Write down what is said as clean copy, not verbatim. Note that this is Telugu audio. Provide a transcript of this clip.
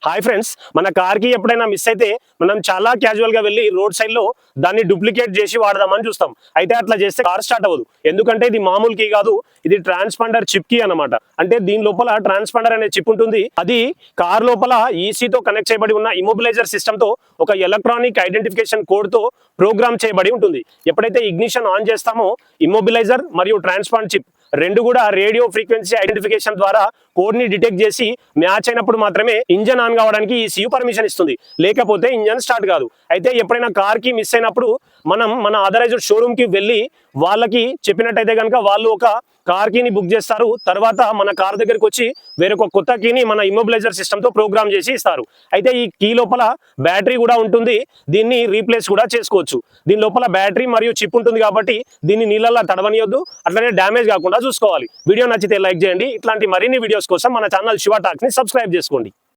హాయ్ ఫ్రెండ్స్, మన కార్కి ఎప్పుడైనా మిస్ అయితే మనం చాలా క్యాజువల్గా వెళ్ళి రోడ్ సైడ్లో దాన్ని డూప్లికేట్ చేసి వాడదామని చూస్తాం. అయితే అట్లా చేస్తే కార్ స్టార్ట్ అవ్వదు. ఎందుకంటే ఇది మామూలు కీ కాదు, ఇది ట్రాన్స్పాండర్ చిప్ కీ అనమాట. అంటే దీని లోపల ట్రాన్స్పాండర్ అనే చిప్ ఉంటుంది. అది కార్ లోపల ఈసీతో కనెక్ట్ చేయబడి ఉన్న ఇమోబిలైజర్ సిస్టమ్తో ఒక ఎలక్ట్రానిక్ ఐడెంటిఫికేషన్ కోడ్తో ప్రోగ్రామ్ చేయబడి ఉంటుంది. ఎప్పుడైతే ఇగ్నిషన్ ఆన్ చేస్తామో ఇమోబిలైజర్ మరియు ట్రాన్స్పాండ్ చిప్ రెండు కూడా రేడియో ఫ్రీక్వెన్సీ ఐడెంటిఫికేషన్ ద్వారా కోడ్ ని డిటెక్ట్ చేసి మ్యాచ్ అయినప్పుడు మాత్రమే ఇంజన్ ఆన్ కావడానికి ఈ సియు పర్మిషన్ ఇస్తుంది. లేకపోతే ఇంజన్ స్టార్ట్ కాదు. అయితే ఎప్పుడైనా కార్ కి మిస్ అయినప్పుడు మనం మన ఆథరైజ్డ్ షోరూమ్ కి వెళ్ళి వాళ్ళకి చెప్పినట్టయితే కనుక వాళ్ళు ఒక కార్ కీని బుక్ చేస్తారు. తర్వాత మన కార్ దగ్గరికి వచ్చి వేరొక కొత్త కీని మన ఇమోబిలైజర్ సిస్టమ్తో ప్రోగ్రామ్ చేసి ఇస్తారు. అయితే ఈ కీ లోపల బ్యాటరీ కూడా ఉంటుంది. దీన్ని రీప్లేస్ కూడా చేసుకోవచ్చు. దీని లోపల బ్యాటరీ మరియు చిప్ ఉంటుంది కాబట్టి దీన్ని నీళ్ళల్లో తడవనియొద్దు, అట్లనే డ్యామేజ్ కాకుండా చూసుకోవాలి. వీడియో నచ్చితే లైక్ చేయండి. ఇట్లాంటి మరిన్ని వీడియోస్ కోసం మన ఛానల్ శివ టాక్స్ ని సబ్స్క్రైబ్ చేసుకోండి.